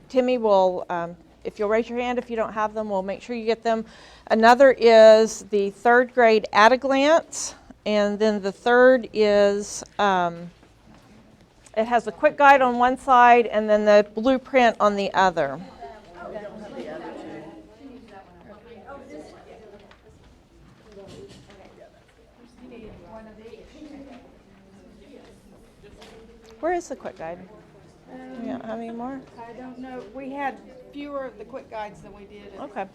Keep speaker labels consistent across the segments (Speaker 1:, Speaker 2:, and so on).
Speaker 1: Timmy will, if you'll raise your hand if you don't have them, we'll make sure you get them. Another is the 3rd grade at a glance, and then the third is, it has a quick guide on one side and then the blueprint on the other. Where is the quick guide? Yeah, how many more?
Speaker 2: I don't know. We had fewer of the quick guides than we did.
Speaker 1: Okay.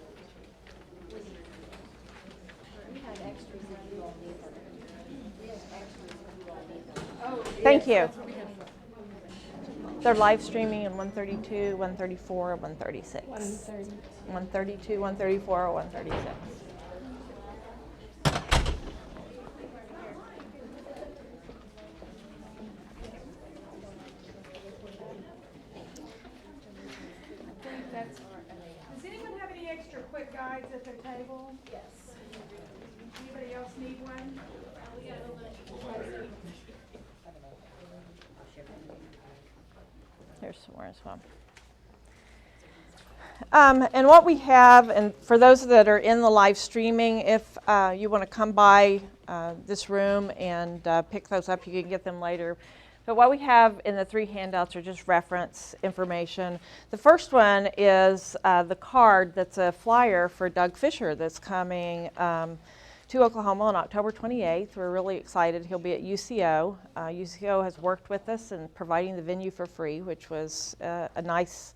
Speaker 1: Thank you. They're live streaming in 132, 134, and 136. 132, 134, or 136.
Speaker 2: Does anyone have any extra quick guides at their table? Yes. Anybody else need one?
Speaker 1: Here's some more as well. And what we have, and for those that are in the live streaming, if you want to come by this room and pick those up, you can get them later. But what we have in the 3 handouts are just reference information. The first one is the card that's a flyer for Doug Fisher that's coming to Oklahoma on October 28th. We're really excited. He'll be at UCO. UCO has worked with us in providing the venue for free, which was a nice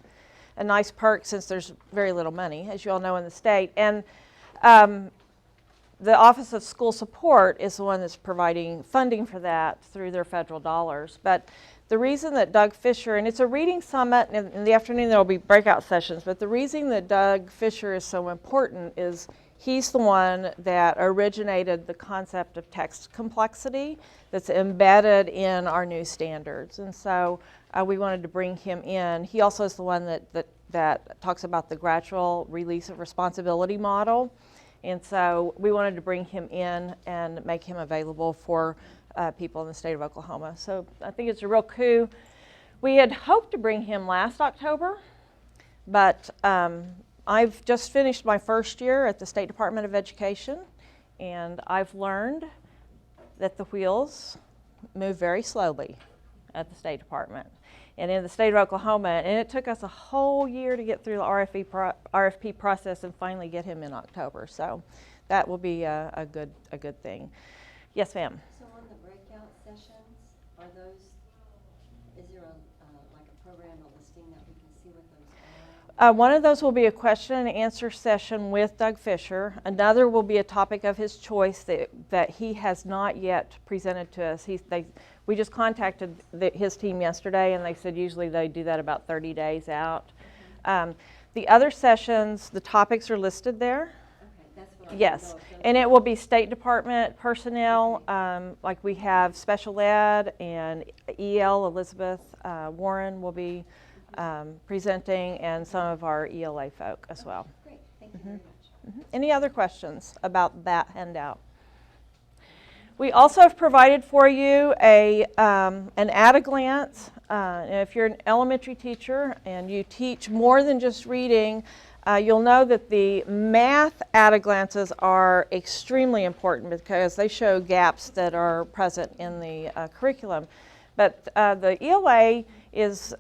Speaker 1: perk since there's very little money, as you all know, in the state. And the Office of School Support is the one that's providing funding for that through their federal dollars. But the reason that Doug Fisher, and it's a reading summit, and in the afternoon there will be breakout sessions, but the reason that Doug Fisher is so important is he's the one that originated the concept of text complexity that's embedded in our new standards. And so we wanted to bring him in. He also is the one that talks about the gradual release of responsibility model. And so we wanted to bring him in and make him available for people in the state of Oklahoma. So I think it's a real coup. We had hoped to bring him last October, but I've just finished my first year at the State Department of Education, and I've learned that the wheels move very slowly at the State Department and in the state of Oklahoma, and it took us a whole year to get through the RFP process and finally get him in October. So that will be a good thing. Yes, ma'am.
Speaker 3: So on the breakout sessions, are those? Is there like a program, a listing that we can see what those are?
Speaker 1: One of those will be a question and answer session with Doug Fisher. Another will be a topic of his choice that he has not yet presented to us. We just contacted his team yesterday, and they said usually they do that about 30 days out. The other sessions, the topics are listed there.
Speaker 3: Okay, that's what
Speaker 1: Yes, and it will be State Department personnel, like we have special ed and EL. Elizabeth Warren will be presenting, and some of our ELA folk as well.
Speaker 3: Great, thank you very much.
Speaker 1: Any other questions about that handout? We also have provided for you an at-a-glance. If you're an elementary teacher and you teach more than just reading, you'll know that the math at-a-glances are extremely important because they show gaps that are present in the curriculum. But the ELA is,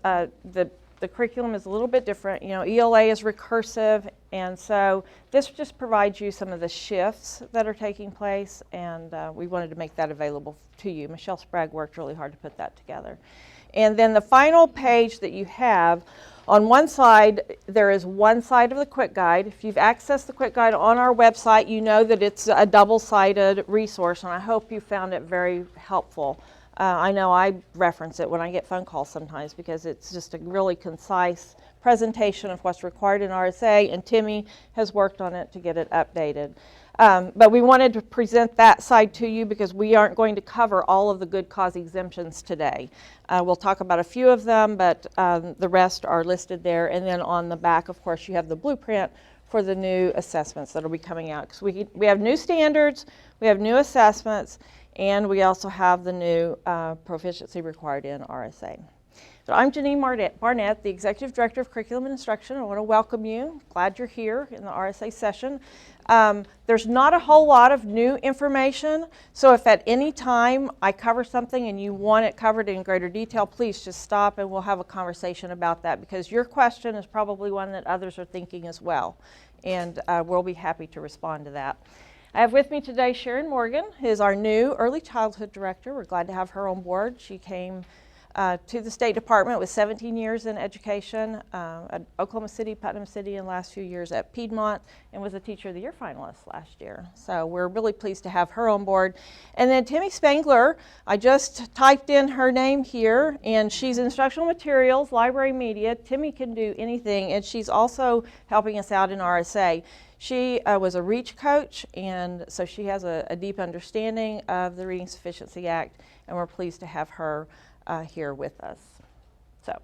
Speaker 1: the curriculum is a little bit different. You know, ELA is recursive, and so this just provides you some of the shifts that are taking place, and we wanted to make that available to you. Michelle Sprague worked really hard to put that together. And then the final page that you have, on one side, there is one side of the quick guide. If you've accessed the quick guide on our website, you know that it's a double-sided resource, and I hope you found it very helpful. I know I reference it when I get phone calls sometimes because it's just a really concise presentation of what's required in RSA, and Timmy has worked on it to get it updated. But we wanted to present that side to you because we aren't going to cover all of the good cause exemptions today. We'll talk about a few of them, but the rest are listed there. And then on the back, of course, you have the blueprint for the new assessments that will be coming out. Because we have new standards, we have new assessments, and we also have the new proficiency required in RSA. So I'm Janine Barnett, the Executive Director of Curriculum and Instruction. I want to welcome you. Glad you're here in the RSA session. There's not a whole lot of new information, so if at any time I cover something and you want it covered in greater detail, please just stop and we'll have a conversation about that, because your question is probably one that others are thinking as well, and we'll be happy to respond to that. I have with me today Sharon Morgan, who is our new Early Childhood Director. We're glad to have her on board. She came to the State Department with 17 years in education at Oklahoma City, Putnam City, and last few years at Piedmont, and was a Teacher of the Year finalist last year. So we're really pleased to have her on board. And then Timmy Spangler, I just typed in her name here, and she's Instructional Materials, Library Media. Timmy can do anything, and she's also helping us out in RSA. She was a REACH coach, and so she has a deep understanding of the Reading Sufficiency Act, and we're pleased to have her here with us. So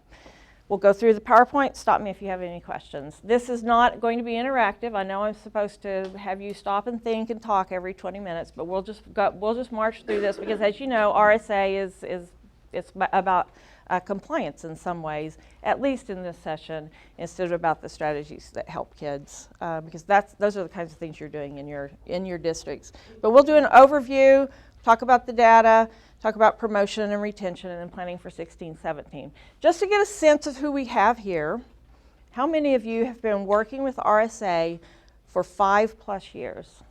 Speaker 1: we'll go through the PowerPoint. Stop me if you have any questions. This is not going to be interactive. I know I'm supposed to have you stop and think and talk every 20 minutes, but we'll just march through this, because as you know, RSA it's about compliance in some ways, at least in this session, instead of about the strategies that help kids, because those are the kinds of things you're doing in your districts. But we'll do an overview, talk about the data, talk about promotion and retention, and then planning for 16-17. Just to get a sense of who we have here, how many of you have been working with RSA for 5+ years?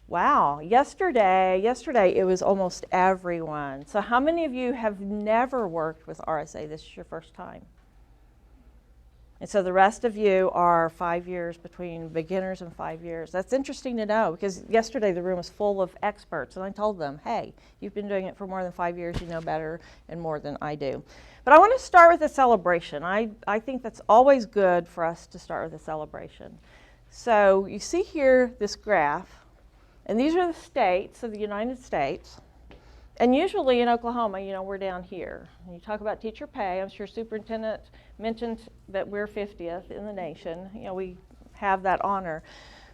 Speaker 1: Wow, yesterday it was almost everyone. So how many of you have never worked with RSA? This is your first time. And so the rest of you are 5 years, between beginners and 5 years. That's interesting to know, because yesterday the room was full of experts, and I told them, hey, you've been doing it for more than 5 years, you know better and more than I do. But I want to start with a celebration. I think that's always good for us to start with a celebration. So you see here this graph, and these are the states of the United States. And usually in Oklahoma, you know, we're down here. When you talk about teacher pay, I'm sure Superintendent mentioned that we're 50th in the nation. You know, we have that honor.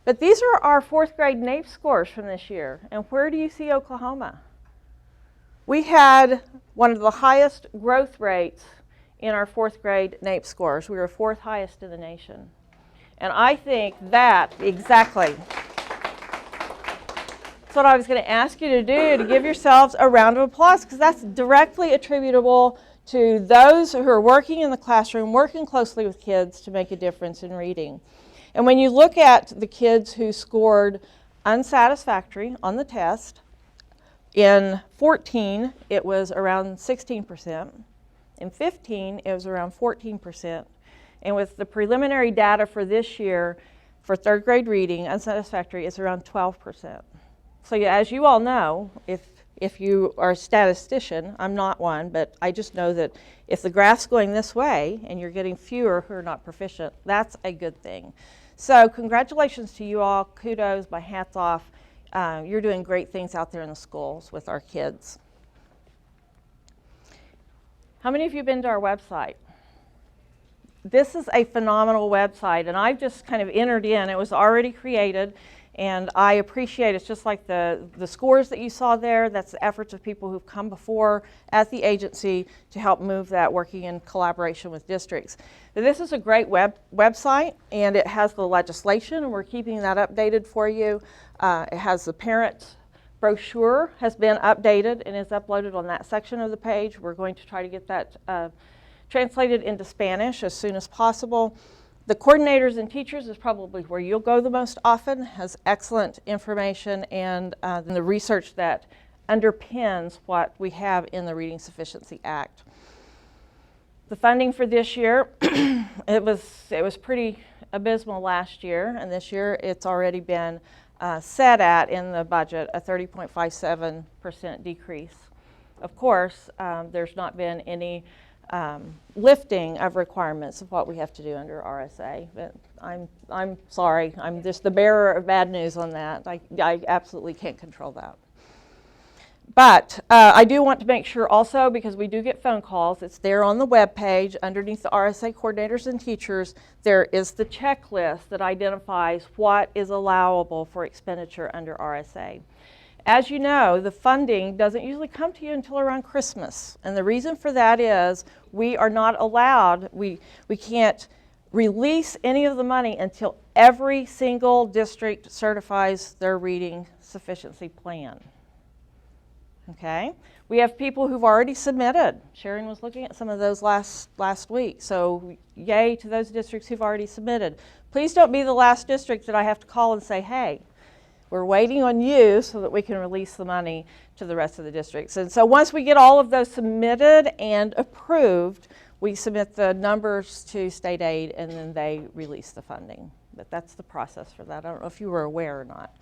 Speaker 1: But these are our 4th grade NAEP scores from this year. And where do you see Oklahoma? We had one of the highest growth rates in our 4th grade NAEP scores. We were 4th highest in the nation. And I think that exactly. That's what I was going to ask you to do, to give yourselves a round of applause, because that's directly attributable to those who are working in the classroom, working closely with kids to make a difference in reading. And when you look at the kids who scored unsatisfactory on the test, in 14 it was around 16%, in 15 it was around 14%, and with the preliminary data for this year for 3rd grade reading, unsatisfactory, it's around 12%. So as you all know, if you are a statistician, I'm not one, but I just know that if the graph's going this way and you're getting fewer who are not proficient, that's a good thing. So congratulations to you all. Kudos, my hat's off. You're doing great things out there in the schools with our kids. How many of you have been to our website? This is a phenomenal website, and I've just kind of entered in. It was already created. And I appreciate it's just like the scores that you saw there. That's the efforts of people who've come before at the agency to help move that, working in collaboration with districts. This is a great website, and it has the legislation, and we're keeping that updated for you. It has the parent brochure has been updated and is uploaded on that section of the page. We're going to try to get that translated into Spanish as soon as possible. The coordinators and teachers is probably where you'll go the most often, has excellent information, and the research that underpins what we have in the Reading Sufficiency Act. The funding for this year, it was pretty abysmal last year, and this year it's already been set at, in the budget, a 30.57% decrease. Of course, there's not been any lifting of requirements of what we have to do under RSA, but I'm sorry, I'm just the bearer of bad news on that. I absolutely can't control that. But I do want to make sure also, because we do get phone calls, it's there on the web page underneath the RSA coordinators and teachers. There is the checklist that identifies what is allowable for expenditure under RSA. As you know, the funding doesn't usually come to you until around Christmas. And the reason for that is we are not allowed, we can't release any of the money until every single district certifies their reading sufficiency plan. Okay? We have people who've already submitted. Sharon was looking at some of those last week. So yay to those districts who've already submitted. Please don't be the last district that I have to call and say, hey, we're waiting on you so that we can release the money to the rest of the districts. And so once we get all of those submitted and approved, we submit the numbers to state aid and then they release the funding. But that's the process for that. I don't know if you were aware or not.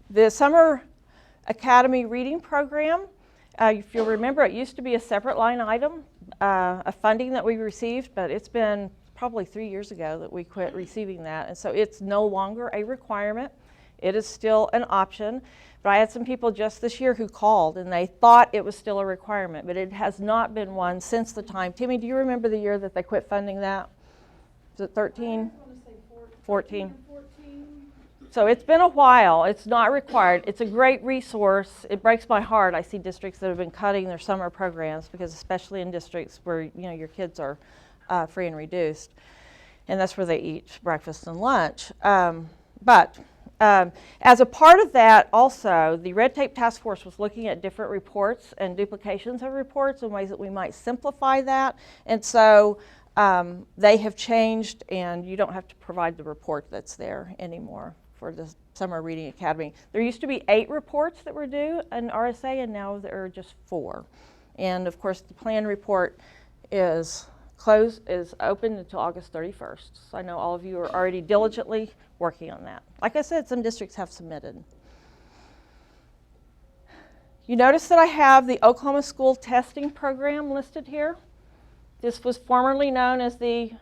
Speaker 1: The Summer Academy Reading Program, if you'll remember, it used to be a separate line item, a funding that we received, but it's been probably 3 years ago that we quit receiving that. And so it's no longer a requirement. It is still an option. But I had some people just this year who called and they thought it was still a requirement, but it has not been one since the time. Timmy, do you remember the year that they quit funding that? Was it 13?
Speaker 2: I want to say
Speaker 1: 14?
Speaker 2: 14.
Speaker 1: So it's been a while. It's not required. It's a great resource. It breaks my heart. I see districts that have been cutting their summer programs because especially in districts where your kids are free and reduced, and that's where they eat breakfast and lunch. But as a part of that also, the Red Tape Task Force was looking at different reports and duplications of reports and ways that we might simplify that. And so they have changed and you don't have to provide the report that's there anymore for the Summer Reading Academy. There used to be 8 reports that were due in RSA and now there are just 4. And of course the plan report is open until August 31st. So I know all of you are already diligently working on that. Like I said, some districts have submitted. You notice that I have the Oklahoma School Testing Program listed here. This was formerly known as the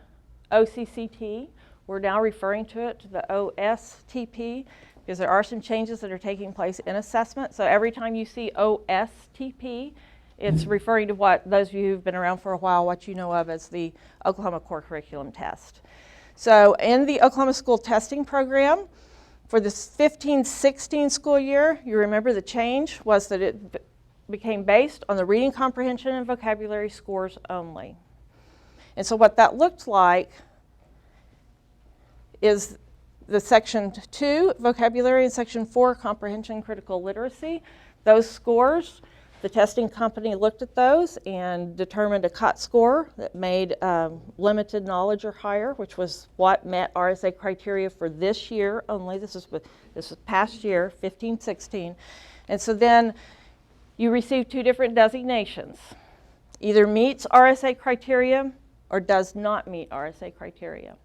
Speaker 1: OCCT. We're now referring to it to the OSTP because there are some changes that are taking place in assessment. So every time you see OSTP, it's referring to what those of you who've been around for a while, what you know of as the Oklahoma Core Curriculum Test. So in the Oklahoma School Testing Program, for the 15-16 school year, you remember the change was that it became based on the reading comprehension and vocabulary scores only. And so what that looked like is the Section 2 vocabulary and Section 4 comprehension critical literacy. Those scores, the testing company looked at those and determined a cut score that made limited knowledge or higher, which was what met RSA criteria for this year only. This was past year, 15-16. And so then you receive 2 different designations. Either meets RSA criteria or does not meet RSA criteria.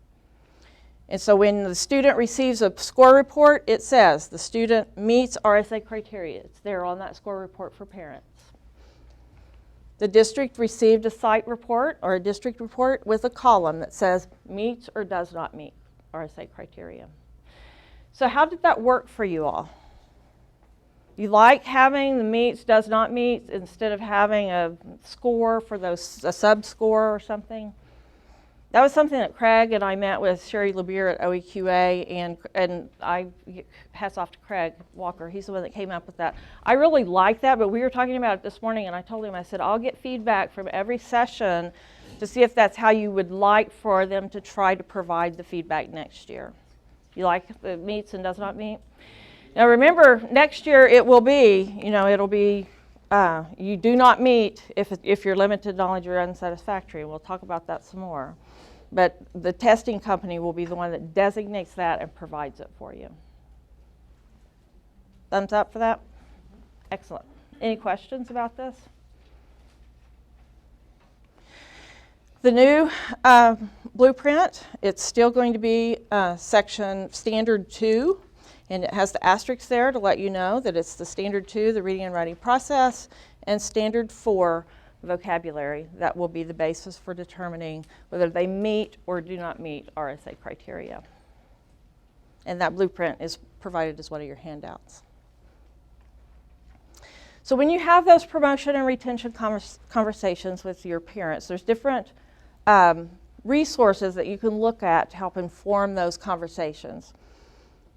Speaker 1: And so when the student receives a score report, it says the student meets RSA criteria. It's there on that score report for parents. The district received a site report or a district report with a column that says meets or does not meet RSA criteria. So how did that work for you all? You like having the meets, does not meet instead of having a score for a sub-score or something? That was something that Craig and I met with Sherry LeBeer at OEQA, and hats off to Craig Walker. He's the one that came up with that. I really like that, but we were talking about it this morning, and I told him, I said, I'll get feedback from every session to see if that's how you would like for them to try to provide the feedback next year. You like the meets and does not meet? Now remember, next year it will be, it'll be, you do not meet if your limited knowledge are unsatisfactory. We'll talk about that some more. But the testing company will be the one that designates that and provides it for you. Thumbs up for that? Excellent. Any questions about this? The new blueprint, it's still going to be section standard 2, and it has the asterisks there to let you know that it's the standard 2, the reading and writing process, and standard 4, vocabulary. That will be the basis for determining whether they meet or do not meet RSA criteria. And that blueprint is provided as one of your handouts. So when you have those promotion and retention conversations with your parents, there's different resources that you can look at to help inform those conversations.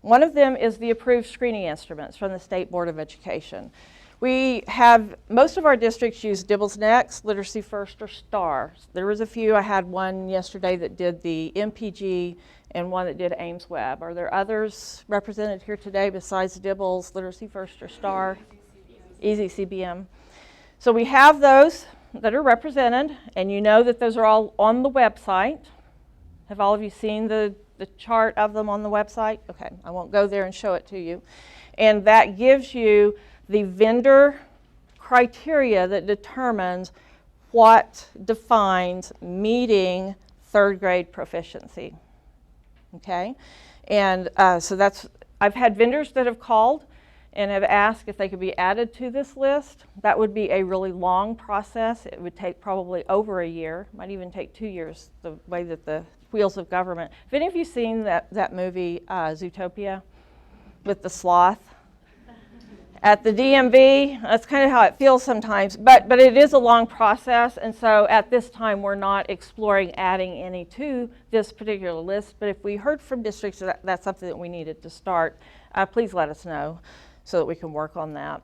Speaker 1: One of them is the approved screening instruments from the State Board of Education. We have, most of our districts use Dibbles Next, Literacy First, or STAR. There was a few. I had one yesterday that did the MPG and one that did Ames Web. Are there others represented here today besides Dibbles, Literacy First, or STAR? Easy CBM. So we have those that are represented, and you know that those are all on the website. Have all of you seen the chart of them on the website? Okay, I won't go there and show it to you. And that gives you the vendor criteria that determines what defines meeting third grade proficiency. Okay, and so that's, I've had vendors that have called and have asked if they could be added to this list. That would be a really long process. It would take probably over a year, might even take 2 years, the way that the wheels of government. Have any of you seen that movie, Zootopia, with the sloth? At the DMV, that's kind of how it feels sometimes, but it is a long process, and so at this time we're not exploring adding any to this particular list, but if we heard from districts that that's something that we needed to start, please let us know so that we can work on that.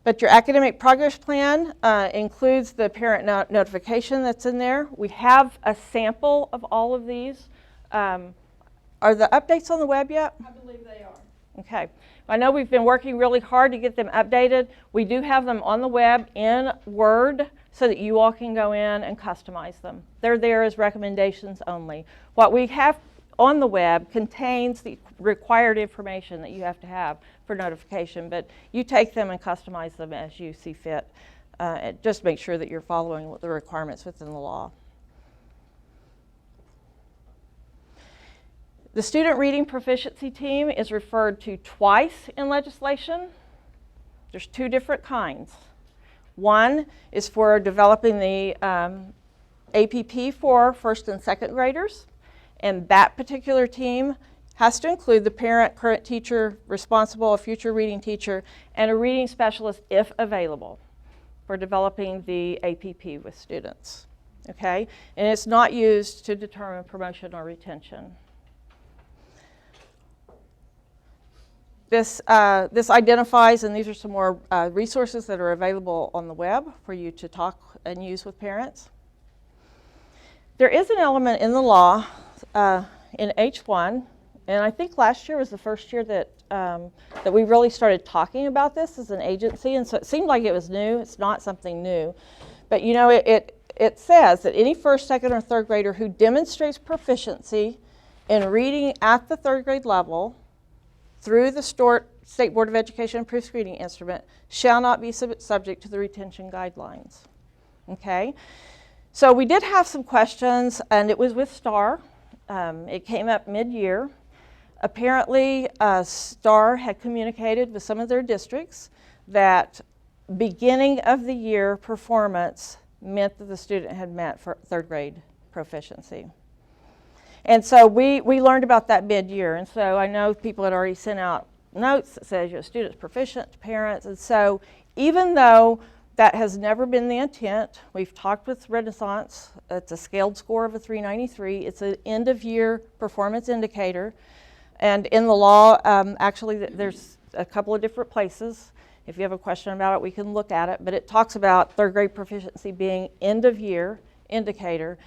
Speaker 1: But your academic progress plan includes the parent notification that's in there. We have a sample of all of these. Are the updates on the web yet?
Speaker 2: I believe they are.
Speaker 1: Okay. I know we've been working really hard to get them updated. We do have them on the web in Word so that you all can go in and customize them. They're there as recommendations only. What we have on the web contains the required information that you have to have for notification, but you take them and customize them as you see fit. Just make sure that you're following the requirements within the law. The student reading proficiency team is referred to twice in legislation. There's two different kinds. One is for developing the APP for first and second graders, and that particular team has to include the parent, current teacher, responsible, a future reading teacher, and a reading specialist if available for developing the APP with students. Okay? And it's not used to determine promotion or retention. This identifies, and these are some more resources that are available on the web for you to talk and use with parents. There is an element in the law in H1, and I think last year was the first year that we really started talking about this as an agency, and so it seemed like it was new. It's not something new. But you know, it says that any first, second, or third grader who demonstrates proficiency in reading at the third grade level through the State Board of Education approved screening instrument shall not be subject to the retention guidelines. Okay? So we did have some questions, and it was with STAR. It came up mid-year. Apparently, STAR had communicated with some of their districts that beginning of the year performance meant that the student had met for third grade proficiency. And so we learned about that mid-year, and so I know people had already sent out notes that says your student's proficient to parents, and so even though that has never been the intent, we've talked with Renaissance, it's a scaled score of a 393, it's an end-of-year performance indicator, and in the law, actually there's a couple of different places. If you have a question about it, we can look at it, but it talks about third grade proficiency being end-of-year indicator.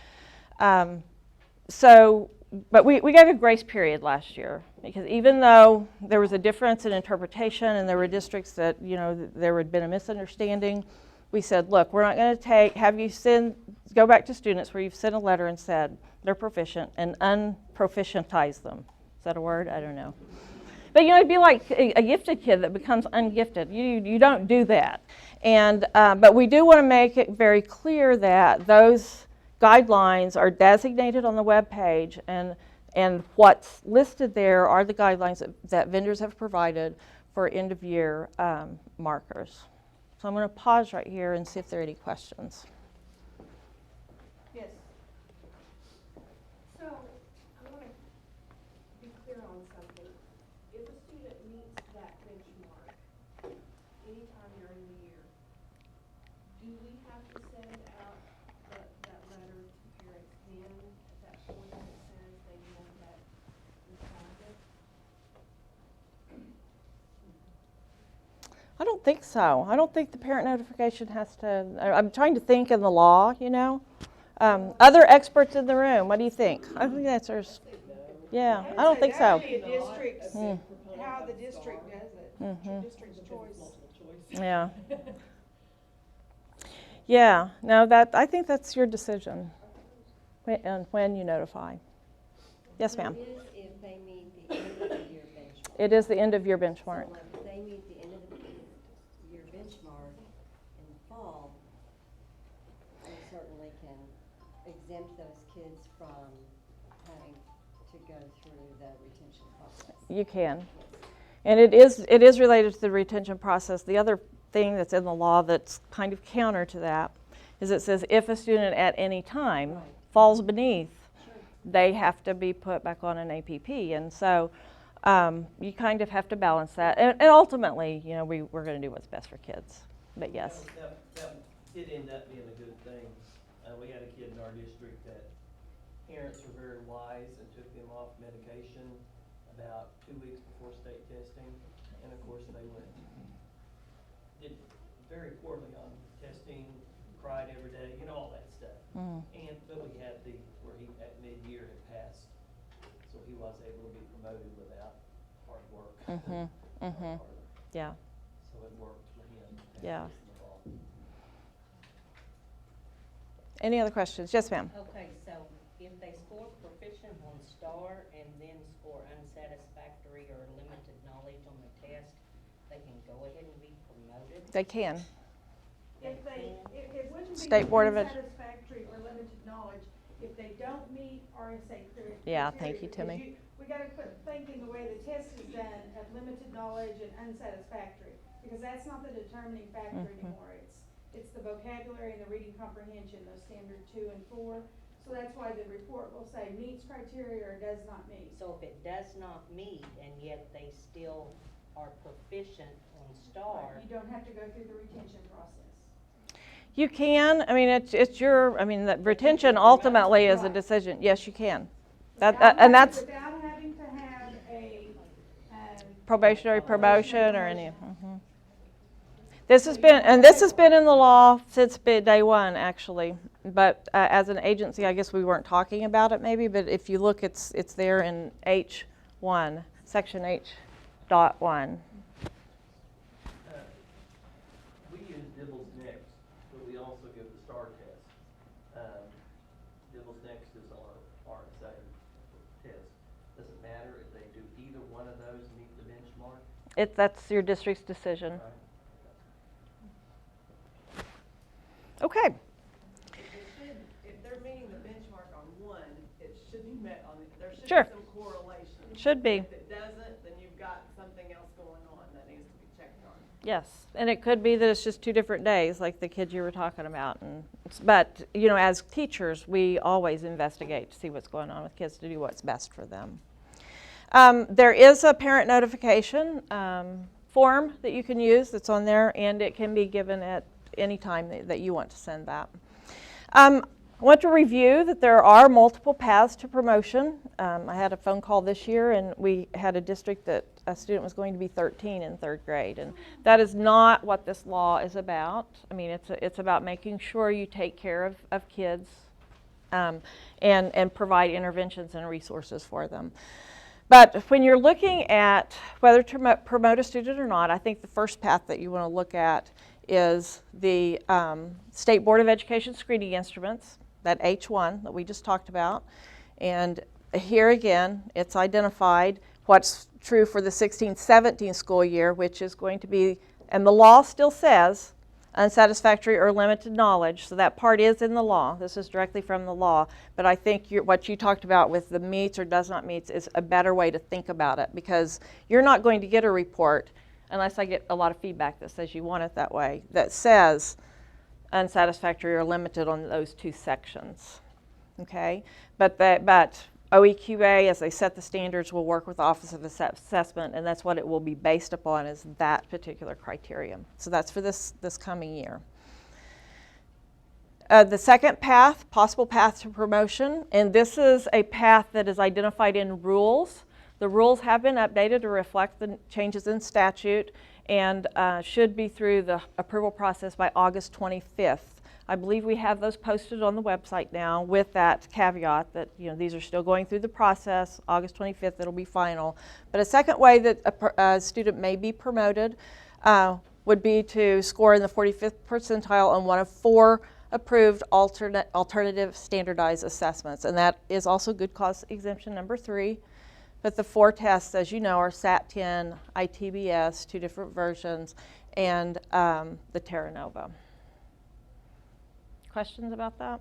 Speaker 1: But we gave a grace period last year because even though there was a difference in interpretation and there were districts that, you know, there had been a misunderstanding, we said, look, we're not going to go back to students where you've sent a letter and said they're proficient and unproficientize them. Is that a word? I don't know. But, you know, it'd be like a gifted kid that becomes ungifted. You don't do that. And but we do want to make it very clear that those guidelines are designated on the web page, and what's listed there are the guidelines that vendors have provided for end-of-year markers. So I'm going to pause right here and see if there are any questions.
Speaker 2: Yes.
Speaker 4: So, I want to be clear on something. If a student meets that benchmark anytime during the year, do we have to send out that letter to parents then at that point that says they know that the
Speaker 1: I don't think so. I don't think the parent notification has to, I'm trying to think in the law, you know. Other experts in the room, what do you think? I think that's ours. Yeah, I don't think so.
Speaker 2: That'd be a district's, how the district does it, district's choice.
Speaker 1: Yeah. Yeah, no, I think that's your decision, and when you notify. Yes, ma'am.
Speaker 3: It is if they meet the end of the year benchmark.
Speaker 1: It is the end of your benchmark.
Speaker 3: So like if they meet the end of the year benchmark in the fall, we certainly can exempt those kids from having to go through the retention process.
Speaker 1: You can. And it is related to the retention process. The other thing that's in the law that's kind of counter to that is it says if a student at any time falls beneath, they have to be put back on an APP. And so you kind of have to balance that. And ultimately, you know, we're going to do what's best for kids. But yes.
Speaker 5: That did end up being a good thing. We had a kid in our district that parents were very wise and took them off medication about 2 weeks before state testing. And of course they did very poorly on testing, cried every day, you know, all that stuff. But we had where he at mid-year had passed, so he was able to be promoted without hard work.
Speaker 1: Yeah.
Speaker 5: So it worked for him.
Speaker 1: Yeah. Any other questions? Yes, ma'am.
Speaker 6: Okay, so if they score proficient on STAR and then score unsatisfactory or limited knowledge on the test, they can go ahead and be promoted?
Speaker 1: They can.
Speaker 2: If it wouldn't be
Speaker 1: State Board of
Speaker 2: unsatisfactory or limited knowledge, if they don't meet RSA criteria.
Speaker 1: Yeah, thank you,
Speaker 2: because
Speaker 1: Timmy.
Speaker 2: We gotta quit thinking the way the test is done of limited knowledge and unsatisfactory, because that's not the determining factor anymore. It's the vocabulary and the reading comprehension, those standard 2 and 4. So that's why the report will say meets criteria or does not meet.
Speaker 6: So if it does not meet and yet they still are proficient on STAR,
Speaker 2: You don't have to go through the retention process.
Speaker 1: You can. I mean, it's your. I mean, that retention ultimately is a decision. Yes, you can. And that's
Speaker 2: Without having to have a
Speaker 1: probationary promotion or any. This has been in the law since day one, actually. But as an agency, I guess we weren't talking about it maybe. But if you look, it's there in H1, section H.1.
Speaker 5: We use Dibbles Next, but we also give the STAR test. Dibbles Next is our RSA test. Does it matter if they do either one of those meet the benchmark?
Speaker 1: That's your district's decision.
Speaker 5: Right.
Speaker 1: Okay.
Speaker 7: If they're meeting the benchmark on one, it should be met on there should
Speaker 1: Sure.
Speaker 7: be some correlation.
Speaker 1: Should be.
Speaker 7: If it doesn't, then you've got something else going on that needs to be checked on.
Speaker 1: Yes, and it could be that it's just 2 different days, like the kids you were talking about. But you know, as teachers, we always investigate to see what's going on with kids to do what's best for them. There is a parent notification form that you can use that's on there, and it can be given at any time that you want to send that. I want to review that there are multiple paths to promotion. I had a phone call this year, and we had a district that a student was going to be 13 in 3rd grade, and that is not what this law is about. I mean, it's about making sure you take care of kids and provide interventions and resources for them. But when you're looking at whether to promote a student or not, I think the first path that you want to look at is the State Board of Education screening instruments, that H1 that we just talked about. And here again, it's identified what's true for the 16-17 school year, which is going to be, and the law still says, unsatisfactory or limited knowledge. So that part is in the law. This is directly from the law. But I think what you talked about with the meets or does not meets is a better way to think about it, because you're not going to get a report unless I get a lot of feedback that says you want it that way, that says unsatisfactory or limited on those 2 sections. Okay? But OEQA, as they set the standards, will work with the Office of Assessment, and that's what it will be based upon, is that particular criterion. So that's for this coming year. The second path, possible path to promotion, and this is a path that is identified in rules. The rules have been updated to reflect the changes in statute, and should be through the approval process by August 25th. I believe we have those posted on the website now with that caveat that, you know, these are still going through the process. August 25th, it'll be final. But a second way that a student may be promoted would be to score in the 45th percentile on one of 4 approved alternative standardized assessments. And that is also good cause exemption number 3. But the 4 tests, as you know, are SAT-10, ITBS, 2 different versions, and the Terra Nova. Questions about that?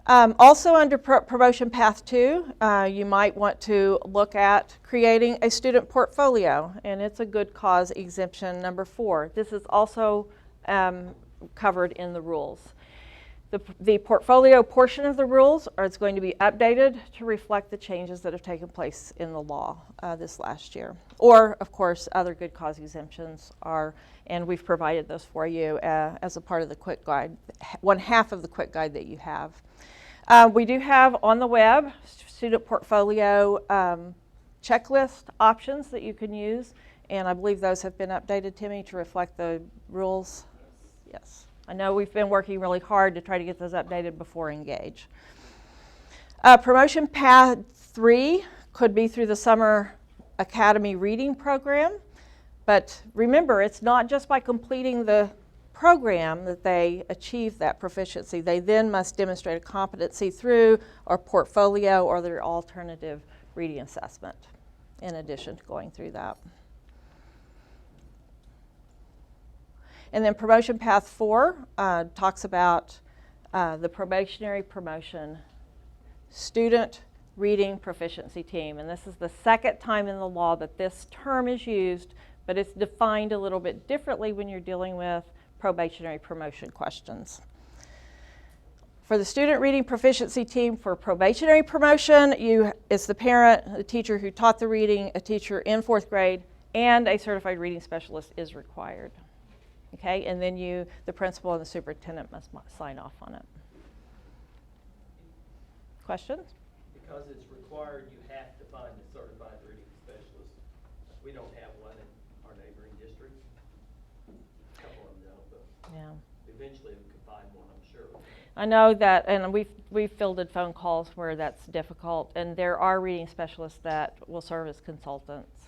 Speaker 1: Also under promotion path 2, you might want to look at creating a student portfolio, and it's a good cause exemption number 4. This is also covered in the rules. The portfolio portion of the rules is going to be updated to reflect the changes that have taken place in the law this last year. Or, of course, other good cause exemptions are, and we've provided those for you as a part of the quick guide, one half of the quick guide that you have. We do have on the web student portfolio checklist options that you can use, and I believe those have been updated, Timmy, to reflect the rules. Yes. I know we've been working really hard to try to get those updated before Engage. Promotion path 3 could be through the Summer Academy Reading Program, but remember, it's not just by completing the program that they achieve that proficiency. They then must demonstrate a competency through our portfolio or their alternative reading assessment in addition to going through that. And then promotion path 4 talks about the probationary promotion student reading proficiency team. And this is the second time in the law that this term is used, but it's defined a little bit differently when you're dealing with probationary promotion questions. For the student reading proficiency team for probationary promotion, it's the parent, the teacher who taught the reading, a teacher in 4th grade, and a certified reading specialist is required. Okay, and then the principal and the superintendent must sign off on it. Questions?
Speaker 5: Because it's required, you have to find a certified reading specialist. We don't have one in our neighboring districts. A couple of them don't, but
Speaker 1: Yeah.
Speaker 5: eventually we could find one, I'm sure.
Speaker 1: I know that, and we've fielded phone calls where that's difficult, and there are reading specialists that will serve as consultants.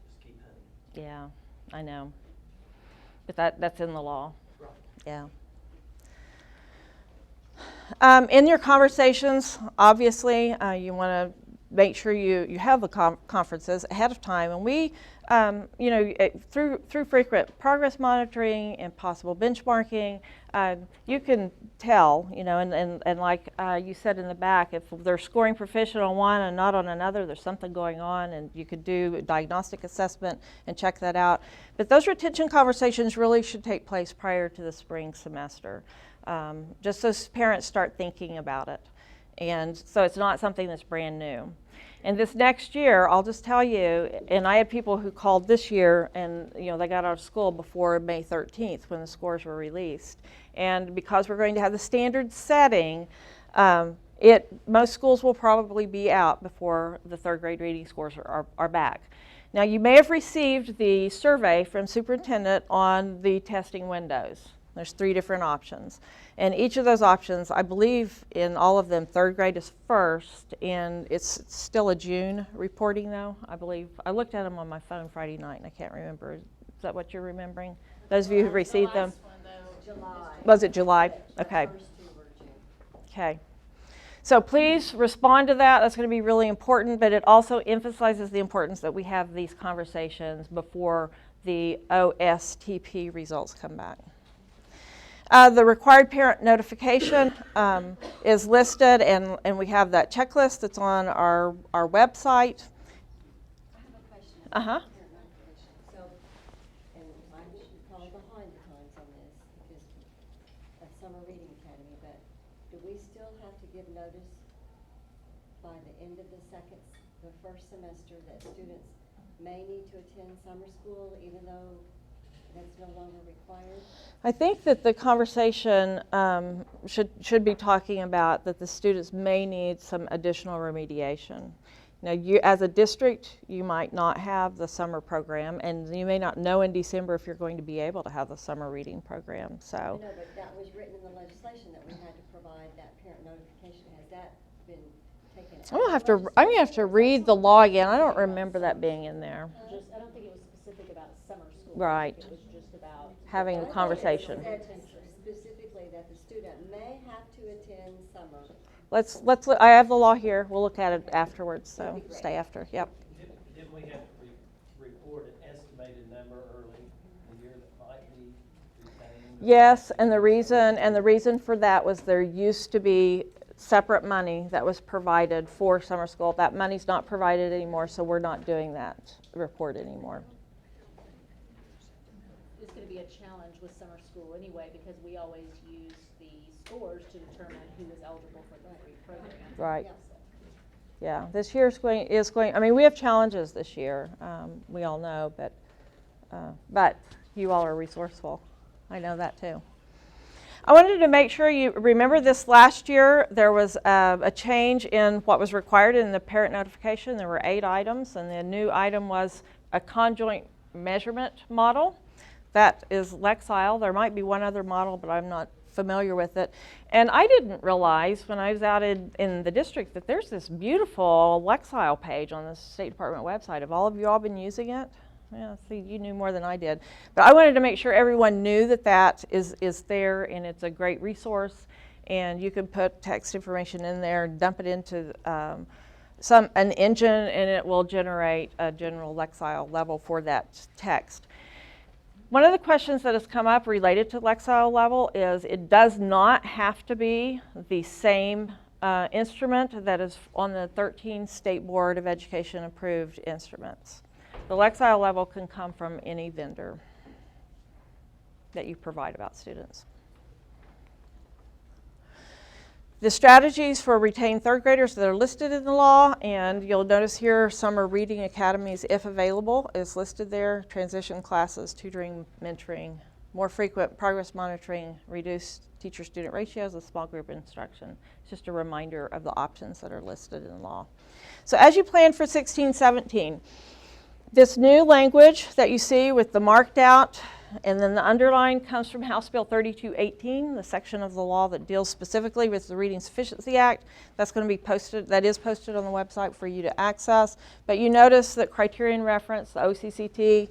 Speaker 5: Just keep hunting.
Speaker 1: Yeah, I know. But that's in the law.
Speaker 5: Right.
Speaker 1: Yeah. In your conversations, obviously, you want to make sure you have the conferences ahead of time. And we, through frequent progress monitoring and possible benchmarking, you can tell, and like you said in the back, if they're scoring proficient on one and not on another, there's something going on, and you could do a diagnostic assessment and check that out. But those retention conversations really should take place prior to the spring semester, just so parents start thinking about it. And so it's not something that's brand new. And this next year, I'll just tell you, and I had people who called this year and they got out of school before May 13th when the scores were released. And because we're going to have the standard setting, most schools will probably be out before the 3rd grade reading scores are back. Now you may have received the survey from superintendent on the testing windows. There's 3 different options. And each of those options, I believe in all of them, 3rd grade is first, and it's still a June reporting though, I believe. I looked at them on my phone Friday night and I can't remember. Is that what you're remembering? Those of you who received them?
Speaker 3: July.
Speaker 1: Was it July? Okay.
Speaker 3: The first 2 were June.
Speaker 1: Okay. So please respond to that. That's going to be really important, but it also emphasizes the importance that we have these conversations before the OSTP results come back. The required parent notification is listed, and we have that checklist that's on our website.
Speaker 3: I have a question.
Speaker 1: Uh-huh.
Speaker 3: Parent notification. So, and I'm probably behind the times on this because of Summer Reading Academy, but do we still have to give notice by the end of the first semester that students may need to attend summer school even though that's no longer required?
Speaker 1: I think that the conversation should be talking about that the students may need some additional remediation. Now, you, as a district, you might not have the summer program, and you may not know in December if you're going to be able to have the summer reading program,
Speaker 3: I
Speaker 1: so.
Speaker 3: know, but that was written in the legislation that we had to provide that parent notification. Has that been taken out?
Speaker 1: I'm gonna have to read the law again. I don't remember that being in there.
Speaker 8: Just, I don't think it was specific about summer school.
Speaker 1: Right.
Speaker 8: It was just about.
Speaker 1: Having a
Speaker 3: I thought it
Speaker 1: conversation.
Speaker 3: said specifically that the student may have to attend summer.
Speaker 1: I have the law here. We'll look at it afterwards, so stay after, yep.
Speaker 5: Didn't we have to report an estimated number early in the year that might be retained?
Speaker 1: Yes, and the reason for that was there used to be separate money that was provided for summer school. That money's not provided anymore, so we're not doing that report anymore.
Speaker 8: It's gonna be a challenge with summer school anyway, because we always use the scores to determine who is eligible for the free program.
Speaker 1: Right.
Speaker 3: Yeah.
Speaker 1: Yeah, this year is going, I mean, we have challenges this year, we all know, but you all are resourceful. I know that too. I wanted to make sure you remember this last year, there was a change in what was required in the parent notification. There were 8 items, and the new item was a conjoint measurement model. That is Lexile. There might be one other model, but I'm not familiar with it. And I didn't realize when I was out in the district that there's this beautiful Lexile page on the State Department website. Have all of you all been using it? Yeah, see, you knew more than I did. But I wanted to make sure everyone knew that that is there, and it's a great resource. And you can put text information in there, dump it into an engine, and it will generate a general Lexile level for that text. One of the questions that has come up related to Lexile level is it does not have to be the same instrument that is on the 13 State Board of Education approved instruments. The Lexile level can come from any vendor that you provide about students. The strategies for retained third graders that are listed in the law, and you'll notice here summer reading academies, if available, is listed there. Transition classes, tutoring, mentoring, more frequent progress monitoring, reduced teacher-student ratios, and small group instruction. It's just a reminder of the options that are listed in the law. So as you plan for 16-17, this new language that you see with the marked out and then the underline comes from House Bill 3218, the section of the law that deals specifically with the Reading Sufficiency Act. That's going to be posted, that is posted on the website for you to access. But you notice that criterion reference, the OCCT,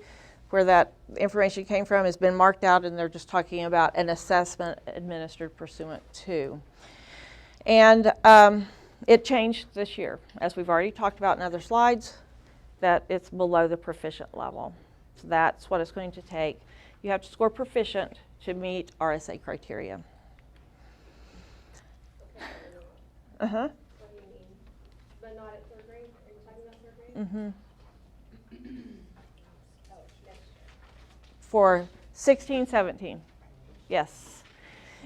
Speaker 1: where that information came from, has been marked out, and they're just talking about an assessment administered pursuant to. And it changed this year, as we've already talked about in other slides, that it's below the proficient level. So that's what it's going to take. You have to score proficient to meet RSA criteria. Uh-huh.
Speaker 4: What do you mean? But not at third grade? Are you talking about third grade?
Speaker 1: Mm-hmm.
Speaker 4: Oh, next year.
Speaker 1: For 16-17, yes.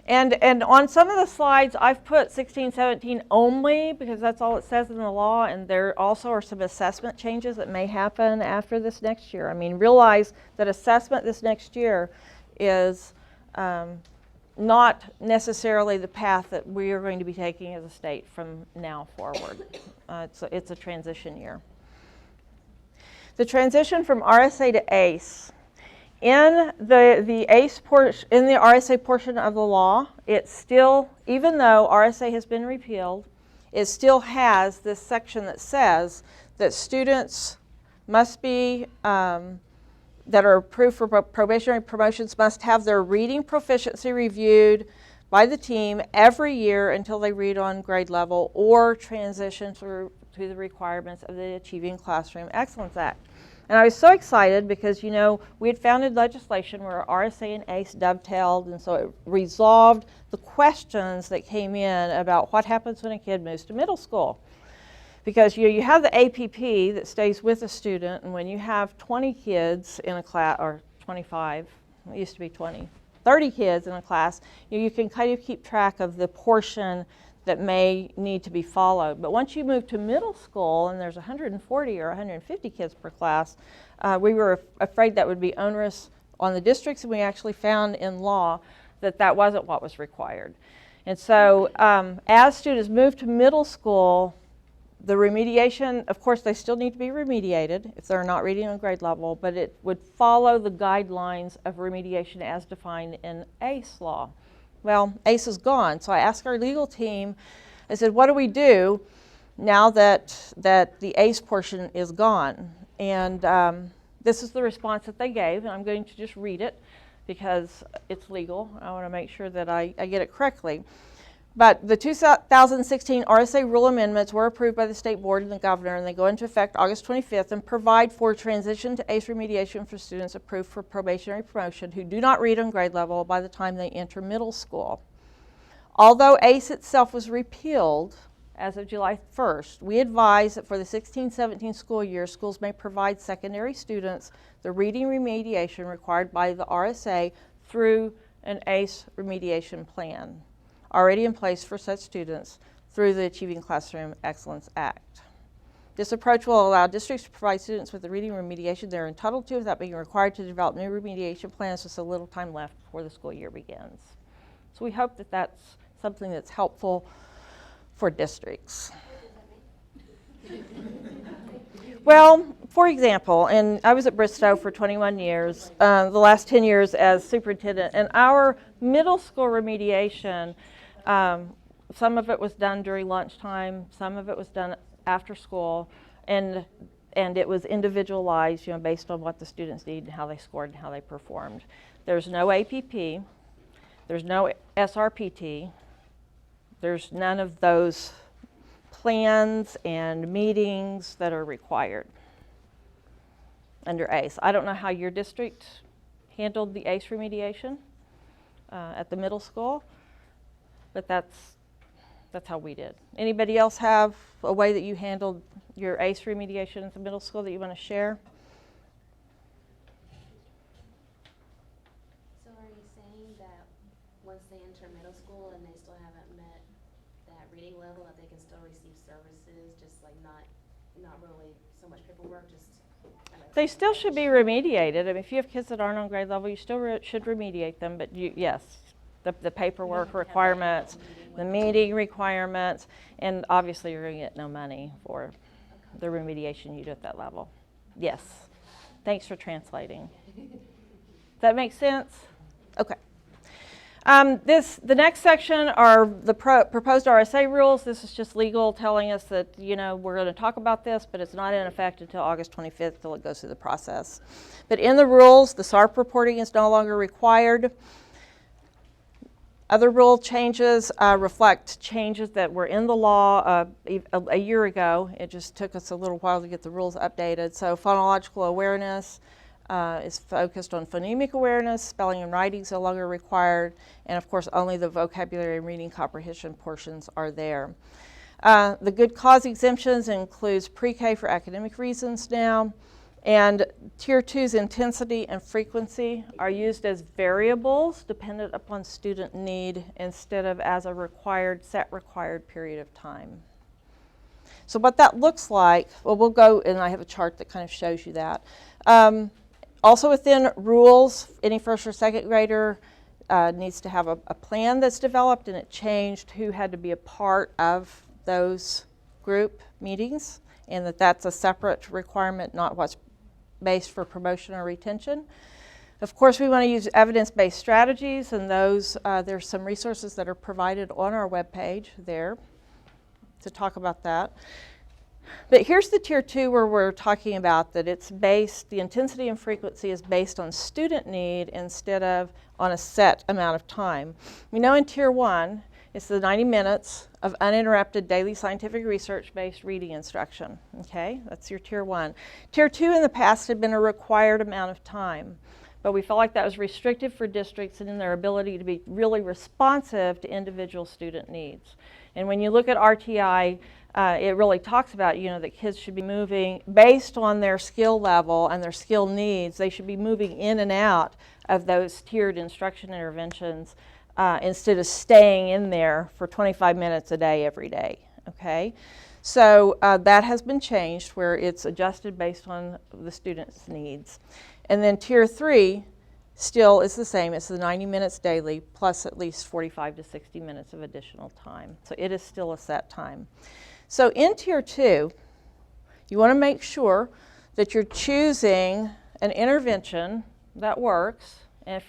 Speaker 1: And on some of the slides, I've put 16-17 only because that's all it says in the law, and there also are some assessment changes that may happen after this next year. I mean, realize that assessment this next year is not necessarily the path that we are going to be taking as a state from now forward. It's a transition year. The transition from RSA to ACE. In the ACE portion, in the RSA portion of the law, it still, even though RSA has been repealed, it still has this section that says that students must be, that are approved for probationary promotions must have their reading proficiency reviewed by the team every year until they read on grade level or transition to the requirements of the Achieving Classroom Excellence Act. And I was so excited because, you know, we had founded legislation where RSA and ACE dovetailed, and so it resolved the questions that came in about what happens when a kid moves to middle school. Because you have the APP that stays with a student, and when you have 20 kids in a class, or 25, it used to be 20, 30 kids in a class, you can kind of keep track of the portion that may need to be followed. But once you move to middle school and there's 140 or 150 kids per class, we were afraid that would be onerous on the districts, and we actually found in law that that wasn't what was required. And so as students move to middle school, The remediation, of course, they still need to be remediated if they're not reading on grade level, but it would follow the guidelines of remediation as defined in ACE law. Well, ACE is gone, so I asked our legal team, I said, what do we do now that the ACE portion is gone? And this is the response that they gave, and I'm going to just read it because it's legal. I want to make sure that I get it correctly. But the 2016 RSA rule amendments were approved by the state board and the governor, and they go into effect August 25th and provide for transition to ACE remediation for students approved for probationary promotion who do not read on grade level by the time they enter middle school. Although ACE itself was repealed as of July 1st, we advise that for the 16-17 school year, schools may provide secondary students the reading remediation required by the RSA through an ACE remediation plan already in place for such students through the Achieving Classroom Excellence Act. This approach will allow districts to provide students with the reading remediation they're entitled to without being required to develop new remediation plans with so little time left before the school year begins. So we hope that that's something that's helpful for districts. Well, for example, and I was at Bristow for 21 years, the last 10 years as superintendent, and our middle school remediation, some of it was done during lunchtime, some of it was done after school, and it was individualized, based on what the students need and how they scored and how they performed. There's no APP, there's no SRPT, there's none of those plans and meetings that are required under ACE. I don't know how your district handled the ACE remediation at the middle school, but that's how we did. Anybody else have a way that you handled your ACE remediation at the middle school that you want to share?
Speaker 9: So are you saying that once they enter middle school and they still haven't met that reading level, that they can still receive services, just like not really so much paperwork, just kind of...
Speaker 1: They still should be remediated. I mean, if you have kids that aren't on grade level, you still should remediate them, but yes, the paperwork requirements, the meeting requirements, and obviously you're going to get no money for the remediation you do at that level. Yes. Thanks for translating. Does that make sense? Okay. The next section are the proposed RSA rules. This is just legal telling us that, we're going to talk about this, but it's not in effect until August 25th till it goes through the process. But in the rules, the SARP reporting is no longer required. Other rule changes reflect changes that were in the law a year ago. It just took us a little while to get the rules updated. So phonological awareness is focused on phonemic awareness. Spelling and writing is no longer required. And of course, only the vocabulary and reading comprehension portions are there. The good cause exemptions includes pre-K for academic reasons now. And Tier 2's intensity and frequency are used as variables dependent upon student need instead of as a set required period of time. So what that looks like, well, we'll go, and I have a chart that kind of shows you that. Also within rules, any first or second grader needs to have a plan that's developed, and it changed who had to be a part of those group meetings, and that's a separate requirement, not what's based for promotion or retention. Of course, we want to use evidence-based strategies, and those there's some resources that are provided on our webpage there to talk about that. But here's the Tier 2 where we're talking about that it's based, the intensity and frequency is based on student need instead of on a set amount of time. We know in Tier 1, it's the 90 minutes of uninterrupted daily scientific research-based reading instruction. Okay, that's your Tier 1. Tier 2 in the past had been a required amount of time, but we felt like that was restrictive for districts and in their ability to be really responsive to individual student needs. And when you look at RTI, it really talks about, that kids should be moving based on their skill level and their skill needs. They should be moving in and out of those tiered instruction interventions instead of staying in there for 25 minutes a day every day, okay? So that has been changed where it's adjusted based on the student's needs. And then Tier 3 still is the same. It's the 90 minutes daily plus at least 45 to 60 minutes of additional time. So it is still a set time. So in Tier 2, you want to make sure that you're choosing an intervention that works. And if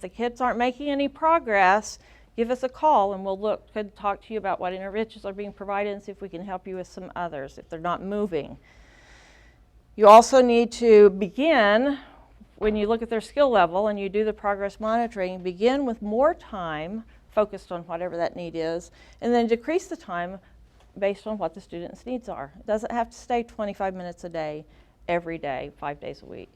Speaker 1: the kids aren't making any progress, give us a call and we'll could talk to you about what interventions are being provided and see if we can help you with some others if they're not moving. You also need to begin, when you look at their skill level and you do the progress monitoring, begin with more time focused on whatever that need is, and then decrease the time based on what the student's needs are. It doesn't have to stay 25 minutes a day, every day, 5 days a week.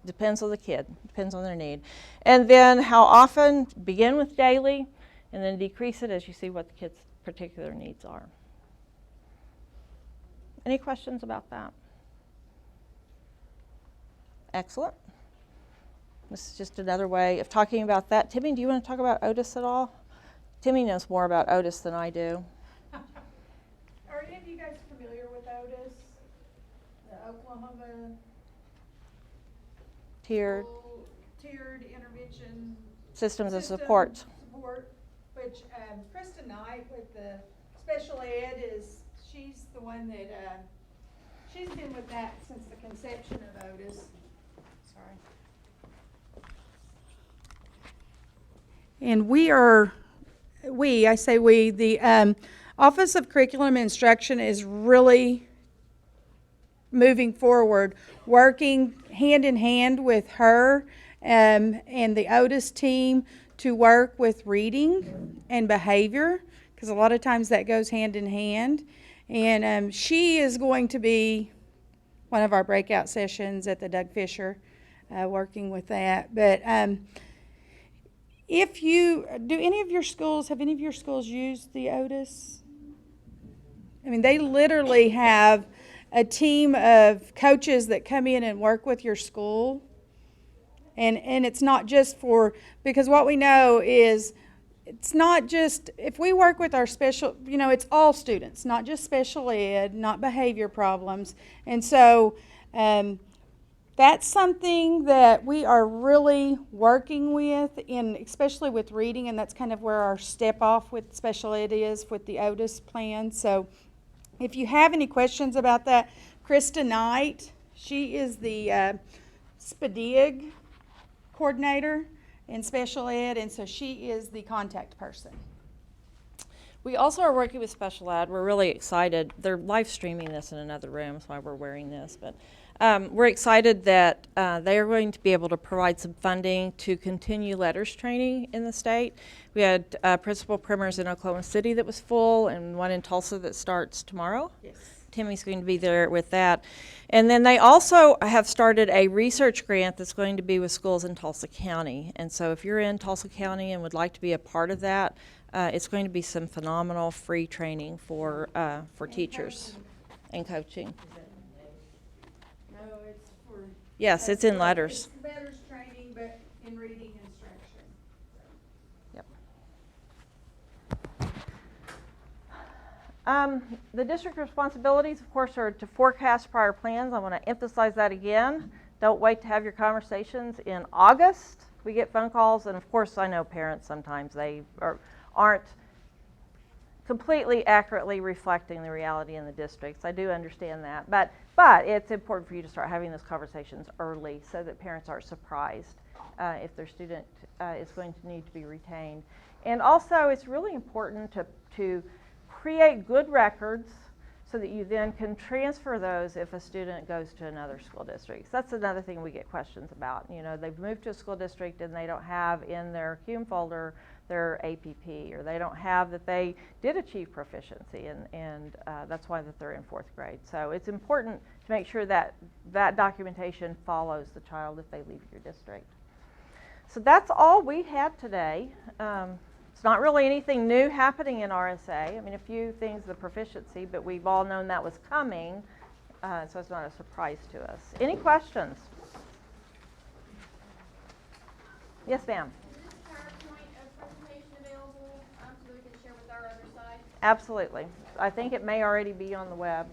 Speaker 1: Depends on the kid, depends on their need. And then how often, begin with daily, and then decrease it as you see what the kid's particular needs are. Any questions about that? Excellent. This is just another way of talking about that. Timmy, do you want to talk about Otis at all? Timmy knows more about Otis than I do.
Speaker 2: Are any of you guys familiar with Otis? The Oklahoma
Speaker 1: Tiered
Speaker 2: School Tiered Intervention
Speaker 1: systems of
Speaker 2: System
Speaker 1: support.
Speaker 2: Which Krista Knight with the special ed she's the one that, she's been with that since the conception of Otis. Sorry. And the Office of Curriculum and Instruction is really moving forward, working hand in hand with her and the Otis team to work with reading and behavior, because a lot of times that goes hand in hand. And she is going to be one of our breakout sessions at the Doug Fisher, working with that. But have any of your schools used the Otis? I mean, they literally have a team of coaches that come in and work with your school. And it's not just because what we know is it's not just, if we work with our special, it's all students, not just special ed, not behavior problems. And so that's something that we are really working with, especially with reading, and that's kind of where our step off with special ed is with the Otis plan. So if you have any questions about that, Krista Knight, she is the SPDIG coordinator in special ed, and so she is the contact person. We also are working with special ed. We're really excited. They're live streaming this in another room, that's why we're wearing this. But we're excited that they are going to be able to provide some funding to continue letters training in the state. We had principal primers in Oklahoma City that was full, and one in Tulsa that starts tomorrow. Yes.
Speaker 1: Timmy's going to be there with that. And then they also have started a research grant that's going to be with schools in Tulsa County. And so if you're in Tulsa County and would like to be a part of that, it's going to be some phenomenal free training for teachers and coaching.
Speaker 2: No, it's for.
Speaker 1: Yes, it's in letters.
Speaker 2: It's letters training, but in reading instruction.
Speaker 1: Yep. The district responsibilities, of course, are to forecast prior plans. I want to emphasize that again. Don't wait to have your conversations in August. We get phone calls, and of course, I know parents sometimes aren't completely accurately reflecting the reality in the districts. I do understand that, but it's important for you to start having those conversations early so that parents aren't surprised if their student is going to need to be retained. And also, it's really important to create good records so that you then can transfer those if a student goes to another school district. So that's another thing we get questions about. They've moved to a school district and they don't have in their CUME folder their APP, or they don't have that they did achieve proficiency, and that's why that they're in 4th grade. So it's important to make sure that that documentation follows the child if they leave your district. So that's all we had today. It's not really anything new happening in RSA. I mean, a few things, the proficiency, but we've all known that was coming, so it's not a surprise to us. Any questions? Yes, ma'am.
Speaker 10: Is this PowerPoint presentation available so we can share with our other side?
Speaker 1: Absolutely. I think it may already be on the web.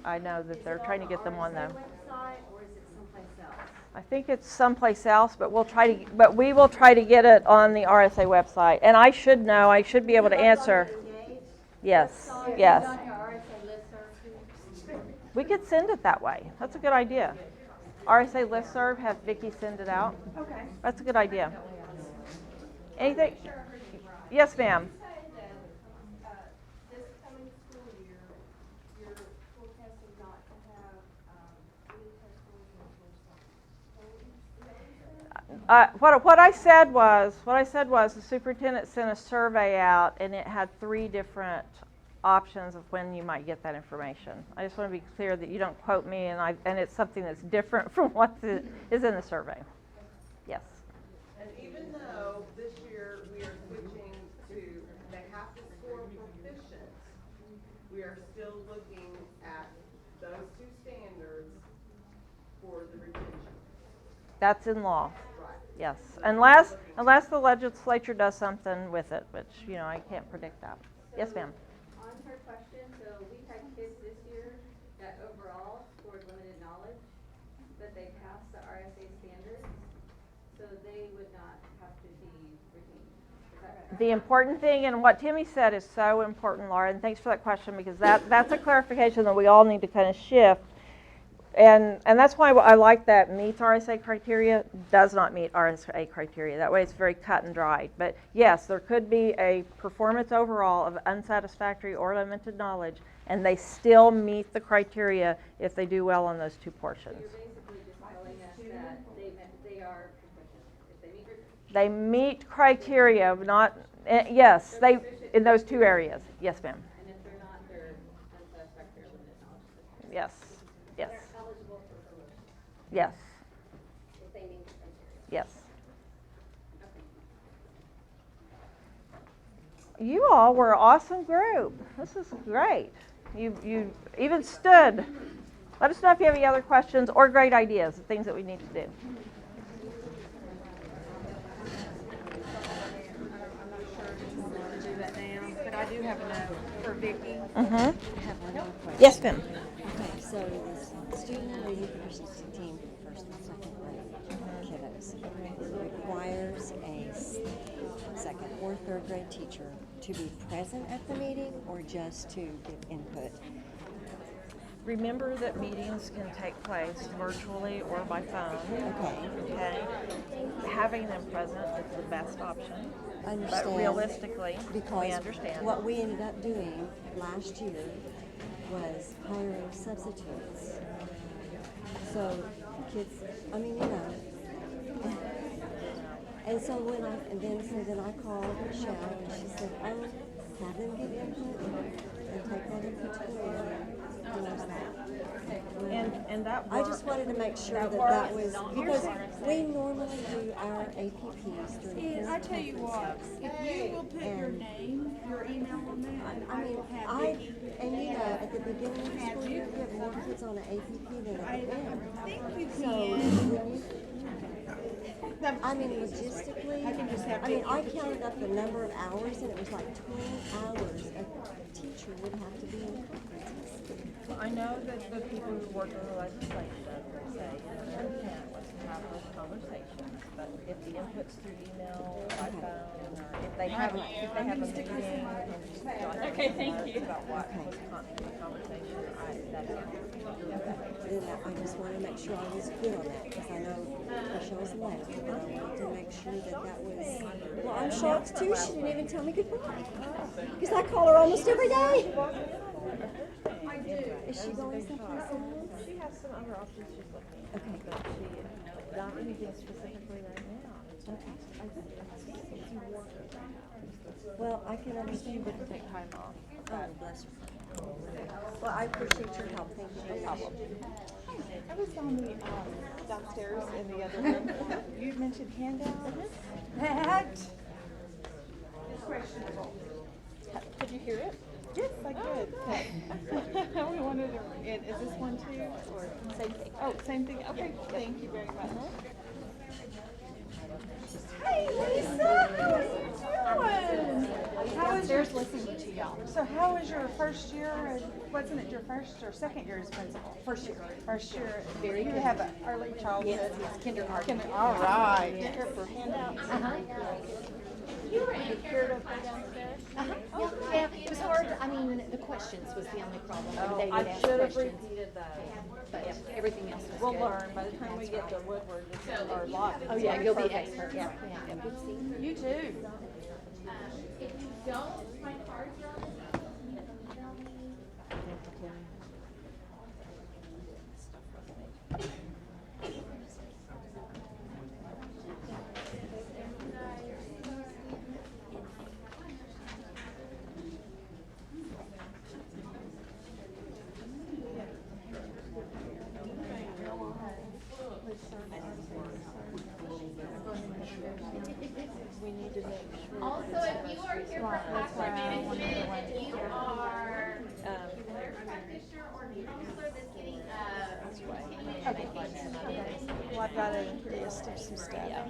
Speaker 1: I know that they're trying to get them on the
Speaker 3: website, or is it someplace else?
Speaker 1: I think it's someplace else, but we will try to get it on the RSA website. And I should know. I should be able to answer. Yes, yes. We could send it that way. That's a good idea. RSA listserv, have Vicki send it out.
Speaker 2: Okay.
Speaker 1: That's a good idea. Anything? Yes, ma'am.
Speaker 10: You say that, this coming school year, you're forecasting not to have, any test scores in
Speaker 1: What I said was the superintendent sent a survey out, and it had 3 different options of when you might get that information. I just want to be clear that you don't quote me, and it's something that's different from what is in the survey. Yes.
Speaker 7: And even though this year we are switching to, they have to score proficient, we are still looking at those 2 standards for the retention.
Speaker 1: That's in law.
Speaker 7: Right.
Speaker 1: Yes. Unless the legislature does something with it, which, I can't predict that. Yes, ma'am.
Speaker 11: On her question, so we've had kids this year that overall scored limited knowledge, but they passed the RSA standards, so they would not have to be retained. Is that correct?
Speaker 1: The important thing, and what Timmy said is so important, Laura, and thanks for that question, because that's a clarification that we all need to kind of shift. And that's why I like that meets RSA criteria, does not meet RSA criteria. That way it's very cut and dried. But yes, there could be a performance overall of unsatisfactory or limited knowledge, and they still meet the criteria if they do well on those 2 portions.
Speaker 11: So you're basically just telling us that they are proficient. If they meet your
Speaker 1: They meet criteria, not, yes, they, in those 2 areas. Yes, ma'am.
Speaker 11: and if they're not, they're unsatisfactory or limited knowledge.
Speaker 1: Yes, yes,
Speaker 11: They're eligible for promotion
Speaker 1: yes,
Speaker 11: if they meet the criteria.
Speaker 1: yes.
Speaker 11: Okay.
Speaker 1: You all were an awesome group. This is great. You even stood. Let us know if you have any other questions or great ideas, things that we need to do.
Speaker 12: I'm not sure if you want to do that now, but I do have a note for Vicki.
Speaker 3: I have one more question.
Speaker 1: Yes, ma'am.
Speaker 3: Okay, so the student reading proficiency team for first and second grade kiddos requires a second or third grade teacher to be present at the meeting or just to give input?
Speaker 1: Remember that meetings can take place virtually or by phone. Okay. Having them present is the best option.
Speaker 3: I understand.
Speaker 1: But realistically,
Speaker 3: because
Speaker 1: we understand.
Speaker 3: what we ended up doing last year was hiring substitutes. So kids, and so then I called Michelle and she said, oh, have them give input and take that input to the meeting.
Speaker 1: And that
Speaker 3: I just wanted to make sure that was, because we normally do our APPs during
Speaker 2: And I tell you what, if you will put your name, your email on that,
Speaker 3: at the beginning of the school year, we have more kids on an APP than at the end.
Speaker 2: I think you
Speaker 3: So,
Speaker 2: can.
Speaker 3: logistically,
Speaker 2: I can just have
Speaker 3: I counted up the number of hours and it was like 12 hours a teacher would have to be in conferences.
Speaker 1: I know that the people who work in the legislation say their intent was to have those conversations, but if the input's through email, by phone, or if they have a meeting,
Speaker 8: Okay, thank you.
Speaker 1: about what was the conversation,
Speaker 3: Then I just wanted to make sure I was good on that, because I know Michelle's left, but I wanted to make sure that was, well, I'm shocked too, she didn't even tell me goodbye, because I call her almost every day.
Speaker 2: I do.
Speaker 3: Is she going someplace else?
Speaker 1: She has some other options she's looking at.
Speaker 3: Okay.
Speaker 1: But she, not anything specifically right now.
Speaker 3: Well, I can understand that.
Speaker 1: Take time off.
Speaker 3: Oh, bless her. Well, I appreciate your help, thank you. No problem.
Speaker 13: I was on the downstairs in the other room. You mentioned handouts.
Speaker 2: That is questionable.
Speaker 1: Did you hear it?
Speaker 13: Yes, I did. We wanted to, and is this one too, or?
Speaker 1: Same thing.
Speaker 13: Oh, same thing, okay, thank you very much.
Speaker 2: Hey, Lisa, how are you doing? How was your,
Speaker 13: listening to y'all.
Speaker 2: so how was your first year, wasn't it your first or second year as principal? First year. First year.
Speaker 13: Very
Speaker 2: You
Speaker 13: good.
Speaker 2: have an early childhood.
Speaker 13: Yes, kindergarten.
Speaker 2: All right.
Speaker 13: Here for handouts.
Speaker 8: You were in here downstairs? Yeah, it was hard, I mean, the questions was the only problem. They would ask
Speaker 1: should have
Speaker 8: questions.
Speaker 1: repeated those.
Speaker 8: But everything else was
Speaker 1: We'll
Speaker 8: good.
Speaker 1: learn by the time we get to Woodward, or Lawton.
Speaker 8: Oh, yeah, you'll be
Speaker 1: Perfect.
Speaker 8: expert.
Speaker 1: Yeah. You too.
Speaker 9: If you don't, my cards are on Also, if you are here for classroom management and you are a practitioner or a counselor that's getting continuing education unit,
Speaker 13: Well, I've got a list of some stuff.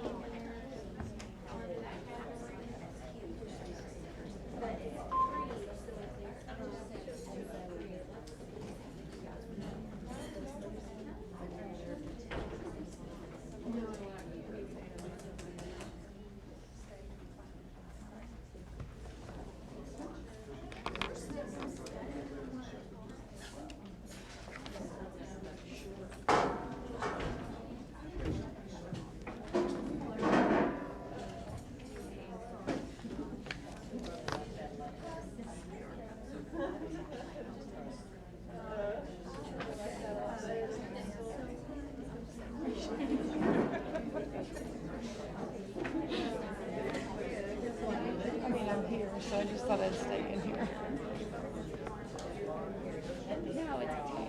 Speaker 13: I mean, I'm here, so I just thought I'd stay in here. No, it's okay.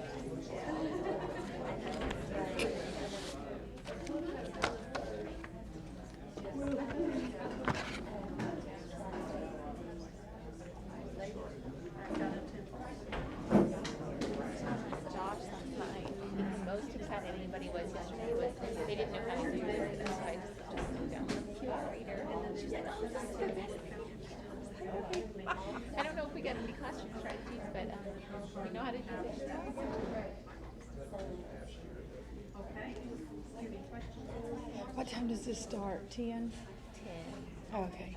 Speaker 8: Josh last night, the most excited anybody was yesterday was they didn't know how to do this, and so I just moved down the QR reader, and then she's like, oh, this is so bad. I don't know if we got any classroom strategies, but we know how to do this.
Speaker 13: What time does this start? 10?
Speaker 8: 10.
Speaker 13: Okay.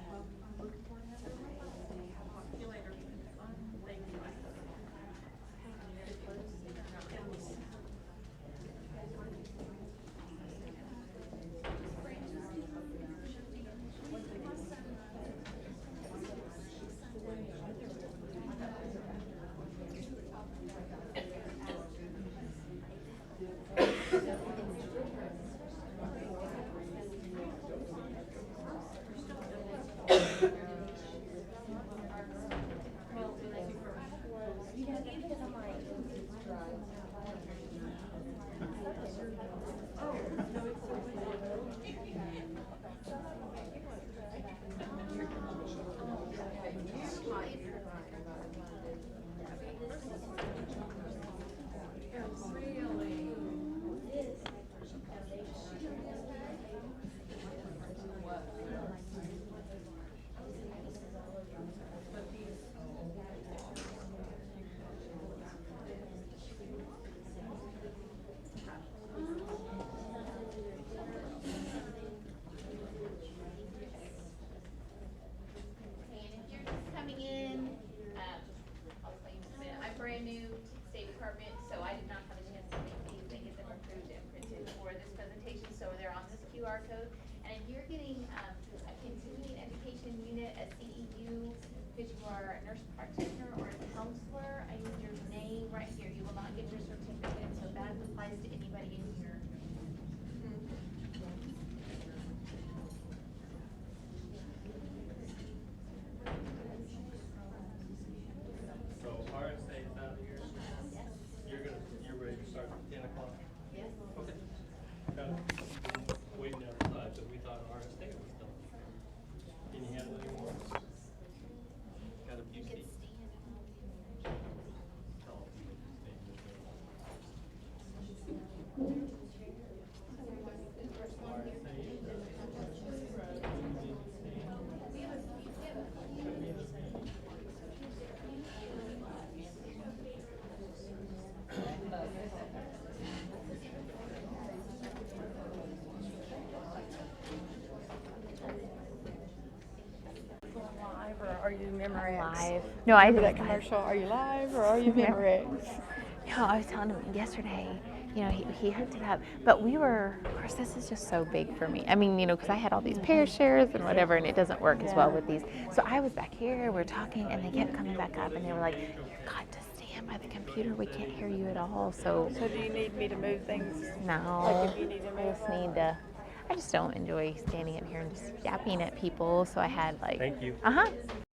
Speaker 9: And if you're just coming in, I'll tell you in a minute, I'm brand new to the State Department, so I did not have a chance to make these and get them approved and printed for this presentation, so they're on this QR code. And if you're getting a continuing education unit, a CEU, because you are a nurse practitioner or a counselor, I need your name right here. You will not get your certificate, so that applies to anybody in here.
Speaker 5: So RSA is out of here?
Speaker 9: Yes.
Speaker 5: You're ready to start at 10 o'clock?
Speaker 9: Yes.
Speaker 5: Okay. Got it. Waiting outside, but we thought RSA was done. Can you handle any more? Got a few
Speaker 9: You can
Speaker 5: seats.
Speaker 9: stand.
Speaker 5: Oh, stand.
Speaker 12: are you Memorex?
Speaker 14: Live. No, I
Speaker 12: Remember
Speaker 14: did
Speaker 12: that commercial, are you live or are you
Speaker 14: Memorex.
Speaker 12: Memorex?
Speaker 14: No, I was telling him yesterday, you know, he hooked it up. But we were, of course, this is just so big for me. I mean, you know, because I had all these pair shares and whatever, and it doesn't work as well with these. So I was back here, we were talking, and they kept coming back up, and they were like, you've got to stand by the computer. We can't hear you at all. So
Speaker 12: So do you need me to move things?
Speaker 14: no,
Speaker 12: Like if you need to
Speaker 14: I
Speaker 12: move
Speaker 14: just need to. I just don't enjoy standing up here and just yapping at people. So I had like.
Speaker 5: Thank you.
Speaker 14: Uh huh.